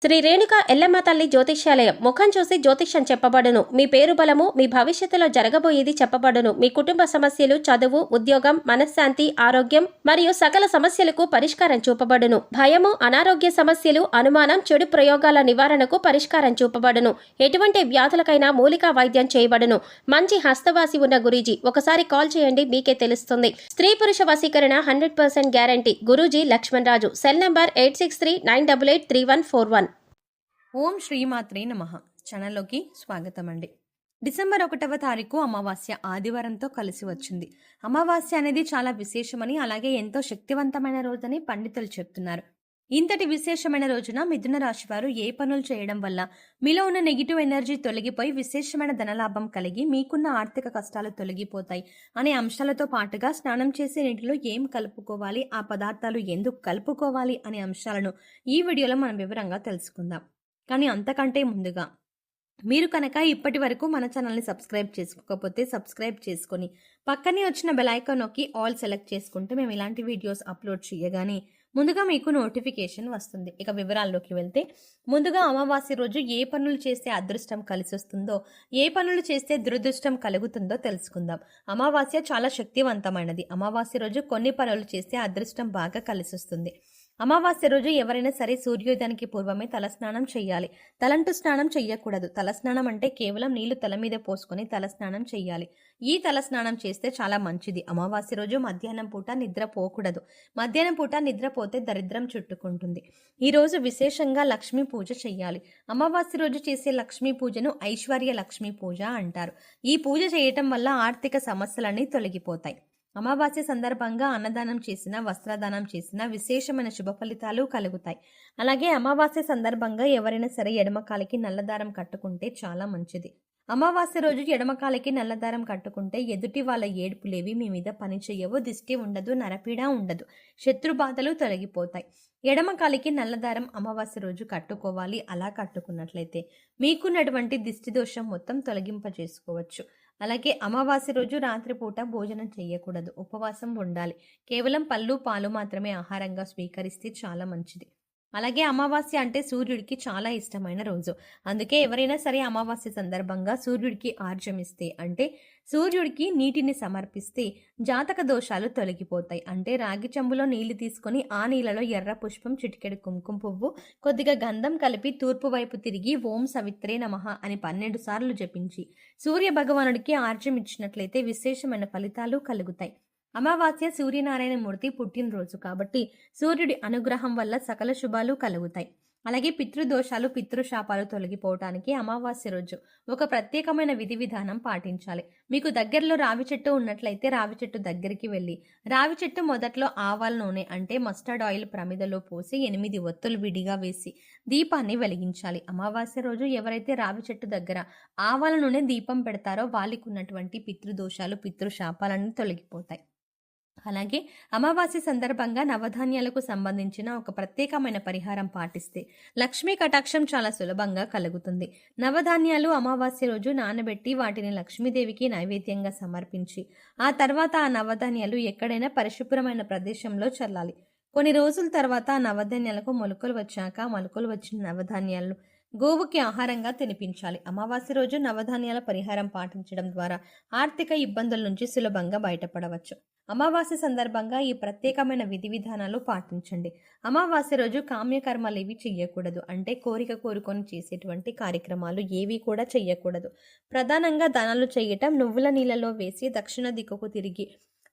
శ్రీ రేణుక ఎల్లమ్మ తల్లి జ్యోతిష్యాలయం ముఖం చూసి జ్యోతిష్యం చెప్పబడును. మీ పేరు బలము, మీ భవిష్యత్తులో జరగబోయేది చెప్పబడును. మీ కుటుంబ సమస్యలు, చదువు, ఉద్యోగం, మనశ్శాంతి, ఆరోగ్యం మరియు సకల సమస్యలకు పరిష్కారం చూపబడును. భయము, అనారోగ్య సమస్యలు, అనుమానం, చెడు ప్రయోగాల నివారణకు పరిష్కారం చూపబడును. ఎటువంటి వ్యాధులకైనా మూలికా వైద్యం చేయబడును. మంచి హస్తవాసి ఉన్న గురూజీ, ఒకసారి కాల్ చేయండి, మీకే తెలుస్తుంది. స్త్రీ పురుష వశీకరణ 100% గ్యారంటీ. గురూజీ లక్ష్మణ్ రాజు. Cell number 8639883141. ఓం శ్రీమాత్రే నమః. ఛానల్లోకి స్వాగతం అండి. డిసెంబర్ 1వ తారీఖు అమావాస్య ఆదివారంతో కలిసి వచ్చింది. అమావాస్య అనేది చాలా విశేషమని, అలాగే ఎంతో శక్తివంతమైన రోజని పండితులు చెప్తున్నారు. ఇంతటి విశేషమైన రోజున మిథున రాశి వారు ఏ పనులు చేయడం వల్ల మీలో ఉన్న నెగిటివ్ ఎనర్జీ తొలగిపోయి విశేషమైన ధనలాభం కలిగి మీకున్న ఆర్థిక కష్టాలు తొలగిపోతాయి అనే అంశాలతో పాటుగా స్నానం చేసే నీటిలో ఏం కలుపుకోవాలి, ఆ పదార్థాలు ఎందుకు కలుపుకోవాలి అనే అంశాలను ఈ వీడియోలో మనం వివరంగా తెలుసుకుందాం. కానీ అంతకంటే ముందుగా మీరు కనుక ఇప్పటి వరకు మన ఛానల్ని సబ్స్క్రైబ్ చేసుకోకపోతే సబ్స్క్రైబ్ చేసుకొని పక్కనే వచ్చిన బెల్ ఐకాన్ నొక్కి ఆల్ సెలెక్ట్ చేసుకుంటే మేము ఇలాంటి వీడియోస్ అప్లోడ్ చేయగానే ముందుగా మీకు నోటిఫికేషన్ వస్తుంది. ఇక వివరాల్లోకి వెళ్తే, ముందుగా అమావాస్య రోజు ఏ పనులు చేస్తే అదృష్టం కలిసి వస్తుందో, ఏ పనులు చేస్తే దురదృష్టం కలుగుతుందో తెలుసుకుందాం. అమావాస్య చాలా శక్తివంతమైనది. అమావాస్య రోజు కొన్ని పనులు చేస్తే అదృష్టం బాగా కలిసి వస్తుంది. అమావాస్య రోజు ఎవరైనా సరే సూర్యోదయానికి పూర్వమే తలస్నానం చెయ్యాలి. తలంటు స్నానం చెయ్యకూడదు. తలస్నానం అంటే కేవలం నీళ్లు తల మీద పోసుకొని తలస్నానం చెయ్యాలి. ఈ తలస్నానం చేస్తే చాలా మంచిది. అమావాస్య రోజు మధ్యాహ్నం పూట నిద్రపోకూడదు. మధ్యాహ్నం పూట నిద్రపోతే దరిద్రం చుట్టుకుంటుంది. ఈ రోజు విశేషంగా లక్ష్మీ పూజ చెయ్యాలి. అమావాస్య రోజు చేసే లక్ష్మీ పూజను ఐశ్వర్య లక్ష్మీ పూజ అంటారు. ఈ పూజ చేయటం వల్ల ఆర్థిక సమస్యలన్నీ తొలగిపోతాయి. అమావాస్య సందర్భంగా అన్నదానం చేసిన, వస్త్రదానం చేసిన విశేషమైన శుభ ఫలితాలు కలుగుతాయి. అలాగే అమావాస్య సందర్భంగా ఎవరైనా సరే ఎడమకాలికి నల్లదారం కట్టుకుంటే చాలా మంచిది. అమావాస్య రోజు ఎడమకాలికి నల్లదారం కట్టుకుంటే ఎదుటి వాళ్ళ ఏడుపులేవి మీ మీద పని చెయ్యవు, దిష్టి ఉండదు, నరపీడ ఉండదు, శత్రు బాధలు తొలగిపోతాయి. ఎడమకాలికి నల్లదారం అమావాస్య రోజు కట్టుకోవాలి. అలా కట్టుకున్నట్లయితే మీకున్నటువంటి దిష్టి దోషం మొత్తం తొలగింపజేసుకోవచ్చు. అలాగే అమావాస్య రోజు రాత్రిపూట భోజనం చేయకూడదు. ఉపవాసం ఉండాలి. కేవలం పళ్ళు, పాలు మాత్రమే ఆహారంగా స్వీకరిస్తే చాలా మంచిది. అలాగే అమావాస్య అంటే సూర్యుడికి చాలా ఇష్టమైన రోజు. అందుకే ఎవరైనా సరే అమావాస్య సందర్భంగా సూర్యుడికి ఆర్జమిస్తే, అంటే సూర్యుడికి నీటిని సమర్పిస్తే జాతక దోషాలు తొలగిపోతాయి. అంటే రాగి చెంబులో నీళ్లు తీసుకొని ఆ నీళ్ళలో ఎర్ర పుష్పం, చిటికెడు కుంకుమ పువ్వు, కొద్దిగా గంధం కలిపి తూర్పు వైపు తిరిగి ఓం సవిత్రే నమః అని 12 సార్లు జపించి సూర్య భగవానుడికి ఆర్జం ఇచ్చినట్లయితే విశేషమైన ఫలితాలు కలుగుతాయి. అమావాస్య సూర్యనారాయణ మూర్తి పుట్టినరోజు కాబట్టి సూర్యుడి అనుగ్రహం వల్ల సకల శుభాలు కలుగుతాయి. అలాగే పితృదోషాలు, పితృశాపాలు తొలగిపోవటానికి అమావాస్య రోజు ఒక ప్రత్యేకమైన విధి విధానం పాటించాలి. మీకు దగ్గరలో రావి చెట్టు ఉన్నట్లయితే రావి చెట్టు దగ్గరికి వెళ్ళి రావి చెట్టు మొదట్లో ఆవాల నూనె అంటే మస్టర్డ్ ఆయిల్ ప్రమిదలో పోసి 8 ఒత్తులు విడిగా వేసి దీపాన్ని వెలిగించాలి. అమావాస్య రోజు ఎవరైతే రావి చెట్టు దగ్గర ఆవాల నూనె దీపం పెడతారో వాళ్ళకు ఉన్నటువంటి పితృదోషాలు, పితృశాపాలన్నీ తొలగిపోతాయి. అలాగే అమావాస్య సందర్భంగా నవధాన్యాలకు సంబంధించిన ఒక ప్రత్యేకమైన పరిహారం పాటిస్తే లక్ష్మీ కటాక్షం చాలా సులభంగా కలుగుతుంది. నవధాన్యాలు అమావాస్య రోజు నానబెట్టి వాటిని లక్ష్మీదేవికి నైవేద్యంగా సమర్పించి ఆ తర్వాత ఆ నవధాన్యాలు ఎక్కడైనా పరిశుభ్రమైన ప్రదేశంలో చల్లాలి. కొన్ని రోజుల తర్వాత ఆ నవధాన్యాలకు మొలకలు వచ్చాక మొలకలు వచ్చిన నవధాన్యాలను గోవుకి ఆహారంగా తినిపించాలి. అమావాస్య రోజు నవధాన్యాల పరిహారం పాటించడం ద్వారా ఆర్థిక ఇబ్బందుల నుంచి సులభంగా బయటపడవచ్చు. అమావాస్య సందర్భంగా ఈ ప్రత్యేకమైన విధి విధానాలు పాటించండి. అమావాస్య రోజు కామ్యకర్మలు ఏవి చెయ్యకూడదు. అంటే కోరిక కోరుకొని చేసేటువంటి కార్యక్రమాలు ఏవి కూడా చెయ్యకూడదు. ప్రధానంగా దానాలు చేయటం, నువ్వుల నీళ్ళలో వేసి దక్షిణ దిక్కుకు తిరిగి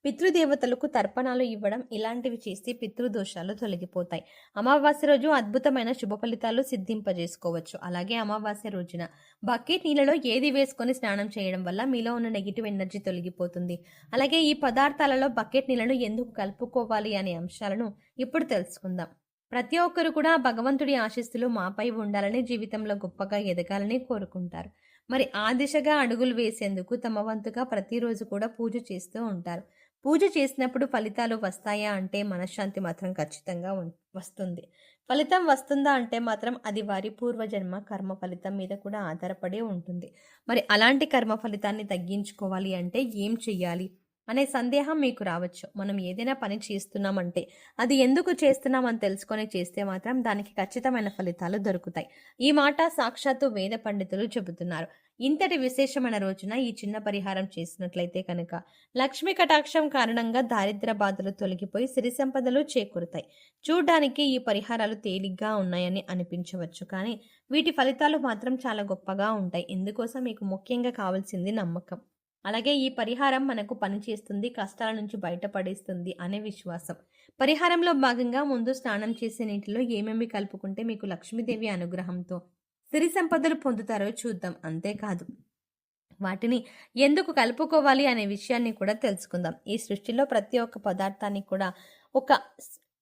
పితృదేవతలకు తర్పణాలు ఇవ్వడం, ఇలాంటివి చేస్తే పితృదోషాలు తొలగిపోతాయి. అమావాస్య రోజు అద్భుతమైన శుభ ఫలితాలు సిద్ధింపజేసుకోవచ్చు. అలాగే అమావాస్య రోజున బకెట్ నీళ్ళలో ఏది వేసుకొని స్నానం చేయడం వల్ల మీలో ఉన్న నెగిటివ్ ఎనర్జీ తొలగిపోతుంది. అలాగే ఈ పదార్థాలలో బకెట్ నీళ్ళను ఎందుకు కలుపుకోవాలి అనే అంశాలను ఇప్పుడు తెలుసుకుందాం. ప్రతి ఒక్కరు కూడా భగవంతుడి ఆశీస్సులు మాపై ఉండాలని, జీవితంలో గొప్పగా ఎదగాలని కోరుకుంటారు. మరి ఆ దిశగా అడుగులు వేసేందుకు తమ వంతుగా ప్రతిరోజు కూడా పూజ చేస్తూ ఉంటారు. పూజ చేసినప్పుడు ఫలితాలు వస్తాయా అంటే మనశ్శాంతి మాత్రం ఖచ్చితంగా వస్తుంది. ఫలితం వస్తుందా అంటే మాత్రం అది వారి పూర్వజన్మ కర్మ ఫలితం మీద కూడా ఆధారపడి ఉంటుంది. మరి అలాంటి కర్మ ఫలితాన్ని తగ్గించుకోవాలి అంటే ఏం చెయ్యాలి? అనే సందేహం మీకు రావచ్చు. మనం ఏదైనా పని చేస్తున్నామంటే అది ఎందుకు చేస్తున్నామని తెలుసుకొని చేస్తే మాత్రం దానికి ఖచ్చితమైన ఫలితాలు దొరుకుతాయి. ఈ మాట సాక్షాత్తు వేద పండితులు చెబుతున్నారు. ఇంతటి విశేషమైన రోజున ఈ చిన్న పరిహారం చేసినట్లయితే కనుక లక్ష్మీ కటాక్షం కారణంగా దారిద్ర్య బాధలు తొలగిపోయి సిరి సంపదలు చేకూరుతాయి. చూడ్డానికి ఈ పరిహారాలు తేలిగ్గా ఉన్నాయని అనిపించవచ్చు, కానీ వీటి ఫలితాలు మాత్రం చాలా గొప్పగా ఉంటాయి. ఇందుకోసం మీకు ముఖ్యంగా కావాల్సింది నమ్మకం. అలాగే ఈ పరిహారం మనకు పనిచేస్తుంది, కష్టాల నుంచి బయటపడేస్తుంది అనే విశ్వాసం. పరిహారంలో భాగంగా ముందు స్నానం చేసే నీటిలో ఏమేమి కలుపుకుంటే మీకు లక్ష్మీదేవి అనుగ్రహంతో సిరి సంపదలు పొందుతారో చూద్దాం. అంతేకాదు వాటిని ఎందుకు కలుపుకోవాలి అనే విషయాన్ని కూడా తెలుసుకుందాం. ఈ సృష్టిలో ప్రతి ఒక్క పదార్థానికి కూడా ఒక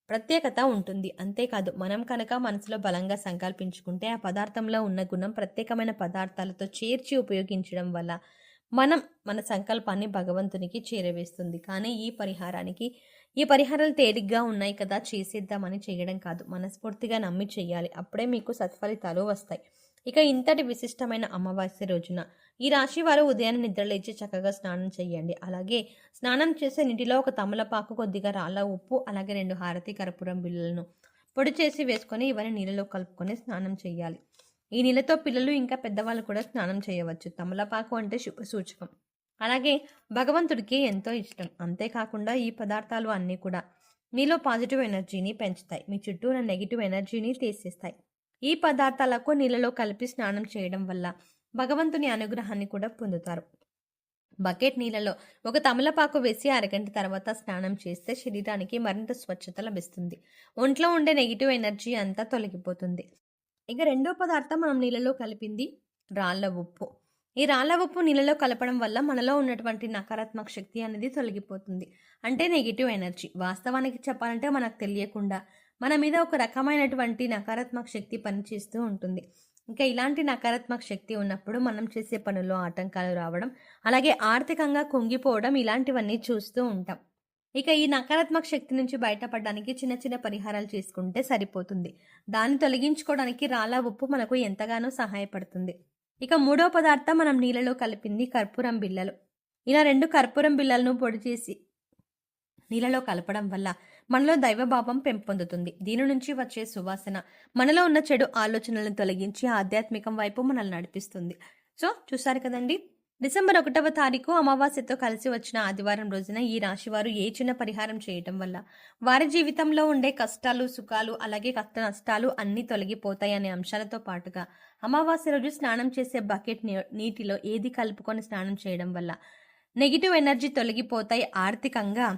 ప్రత్యేకత ఉంటుంది. అంతేకాదు మనం కనుక మనసులో బలంగా సంకల్పించుకుంటే ఆ పదార్థంలో ఉన్న గుణం ప్రత్యేకమైన పదార్థాలతో చేర్చి ఉపయోగించడం వల్ల మన సంకల్పాన్ని భగవంతునికి చేరవేస్తుంది. కానీ ఈ పరిహారాలు తేలిగ్గా ఉన్నాయి కదా చేసేద్దామని చేయడం కాదు, మనస్ఫూర్తిగా నమ్మి చేయాలి. అప్పుడే మీకు సత్ఫలితాలు వస్తాయి. ఇక ఇంతటి విశిష్టమైన అమావాస్య రోజున ఈ రాశి వారు ఉదయాన్నే నిద్రలేచి చక్కగా స్నానం చేయండి. అలాగే స్నానం చేసే నీటిలో ఒక తమలపాకు, కొద్దిగా రాళ్ళ ఉప్పు, అలాగే 2 హారతి కర్పూరం బిళ్ళలను పొడి చేసి వేసుకొని ఇవన్నీ నీళ్ళలో కలుపుకొని స్నానం చేయాలి. ఈ నీళ్ళతో పిల్లలు ఇంకా పెద్దవాళ్ళు కూడా స్నానం చేయవచ్చు. తమలపాకు అంటే శుభ సూచకం, అలాగే భగవంతుడికి ఎంతో ఇష్టం. అంతేకాకుండా ఈ పదార్థాలు అన్నీ కూడా మీలో పాజిటివ్ ఎనర్జీని పెంచుతాయి, మీ చుట్టూ ఉన్న నెగిటివ్ ఎనర్జీని తీసేస్తాయి. ఈ పదార్థాలకు నీళ్ళలో కలిపి స్నానం చేయడం వల్ల భగవంతుని అనుగ్రహాన్ని కూడా పొందుతారు. బకెట్ నీళ్ళలో ఒక తమలపాకు వేసి అరగంట తర్వాత స్నానం చేస్తే శరీరానికి మరింత స్వచ్ఛత లభిస్తుంది. ఒంట్లో ఉండే నెగిటివ్ ఎనర్జీ అంతా తొలగిపోతుంది. ఇక రెండో పదార్థం మనం నీళ్ళలో కలిపింది రాళ్ళ ఉప్పు. ఈ రాళ్ళ ఉప్పు నీళ్ళలో కలపడం వల్ల మనలో ఉన్నటువంటి నకారాత్మక శక్తి అనేది తొలగిపోతుంది, అంటే నెగిటివ్ ఎనర్జీ. వాస్తవానికి చెప్పాలంటే మనకు తెలియకుండా మన మీద ఒక రకమైనటువంటి నకారాత్మక శక్తి పనిచేస్తూ ఉంటుంది. ఇంకా ఇలాంటి నకారాత్మక శక్తి ఉన్నప్పుడు మనం చేసే పనుల్లో ఆటంకాలు రావడం, అలాగే ఆర్థికంగా కుంగిపోవడం, ఇలాంటివన్నీ చూస్తూ ఉంటాం. ఇక ఈ నకారాత్మక శక్తి నుంచి బయటపడడానికి చిన్న చిన్న పరిహారాలు చేసుకుంటే సరిపోతుంది. దాన్ని తొలగించుకోవడానికి రాళ్ళ ఉప్పు మనకు ఎంతగానో సహాయపడుతుంది. ఇక మూడో పదార్థం మనం నీళ్ళలో కలిపింది కర్పూరం బిళ్ళలు. ఇలా 2 కర్పూరం బిళ్ళలను పొడి చేసి నీళ్ళలో కలపడం వల్ల మనలో దైవభావం పెంపొందుతుంది. దీని నుంచి వచ్చే సువాసన మనలో ఉన్న చెడు ఆలోచనలను తొలగించి ఆధ్యాత్మికం వైపు మనల్ని నడిపిస్తుంది. సో చూసారు కదండి, డిసెంబర్ 1వ తారీఖు అమావాస్యతో కలిసి వచ్చిన ఆదివారం రోజున ఈ రాశివారు ఏ చిన్న పరిహారం చేయటం వల్ల వారి జీవితంలో ఉండే కష్టాలు, సుఖాలు, అలాగే కష్ట నష్టాలు అన్నీ తొలగిపోతాయి అనే అంశాలతో పాటుగా అమావాస్య రోజు స్నానం చేసే బకెట్ నీటిలో ఏది కలుపుకొని స్నానం చేయడం వల్ల నెగిటివ్ ఎనర్జీ తొలగిపోతాయి, ఆర్థికంగా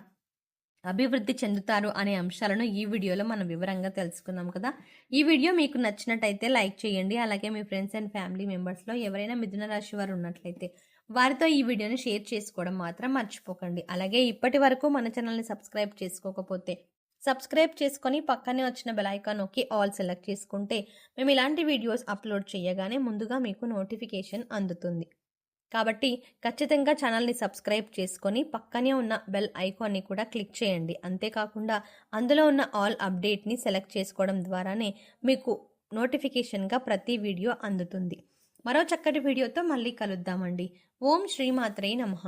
అభివృద్ధి చెందుతారు అనే అంశాలను ఈ వీడియోలో మనం వివరంగా తెలుసుకున్నాం కదా. ఈ వీడియో మీకు నచ్చినట్టయితే లైక్ చేయండి. అలాగే మీ ఫ్రెండ్స్ అండ్ ఫ్యామిలీ మెంబర్స్లో ఎవరైనా మిథున రాశి వారు ఉన్నట్లయితే వారితో ఈ వీడియోని షేర్ చేసుకోవడం మాత్రం మర్చిపోకండి. అలాగే ఇప్పటి వరకు మన ఛానల్ని సబ్స్క్రైబ్ చేసుకోకపోతే సబ్స్క్రైబ్ చేసుకొని పక్కనే వచ్చిన బెల్ ఐకాన్ నొక్కి ఆల్ సెలెక్ట్ చేసుకుంటే మేము ఇలాంటి వీడియోస్ అప్లోడ్ చేయగానే ముందుగా మీకు నోటిఫికేషన్ అందుతుంది. కాబట్టి ఖచ్చితంగా ఛానల్ని సబ్స్క్రైబ్ చేసుకొని పక్కనే ఉన్న బెల్ ఐకాన్ని కూడా క్లిక్ చేయండి. అంతేకాకుండా అందులో ఉన్న ఆల్ అప్డేట్ని సెలెక్ట్ చేసుకోవడం ద్వారానే మీకు నోటిఫికేషన్గా ప్రతి వీడియో అందుతుంది. మరో చక్కటి వీడియోతో మళ్ళీ కలుద్దామండి. ఓం శ్రీమాత్రే నమః.